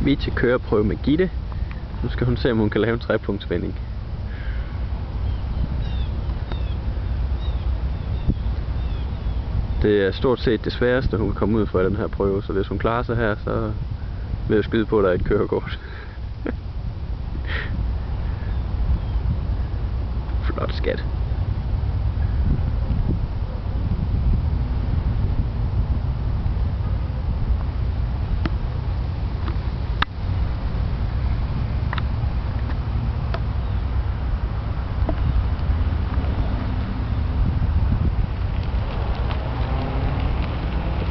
Vi er til køreprøve med Gitte. Nu skal hun se, om hun kan lave en 3-punktsvending. Det er stort set det sværeste, hun kan komme ud fra den her prøve, så hvis hun klarer sig her, så vil jeg skyde på, at der er et kørekort. Flot skat.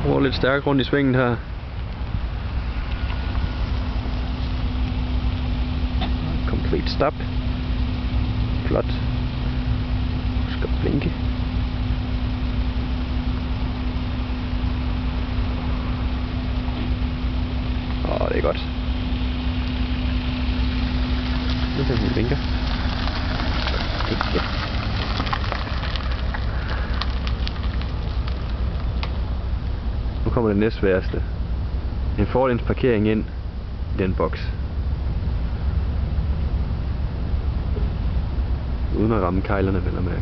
Går lidt stærkt rundt i svinget her. Complete stop. Flot. Husk at blinke. Det er godt. Nu kan vi blinke. Nu kommer det næstværste. En forlæns-parkering ind i den boks. Uden at ramme kejlerne, vel at mærke.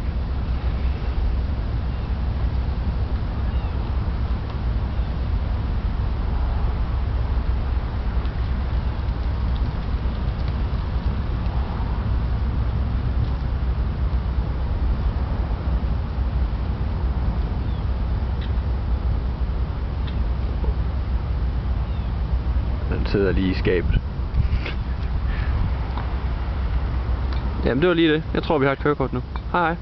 Den sidder lige i skabet. Jamen det var lige det. Jeg tror vi har et kørekort nu. Hej.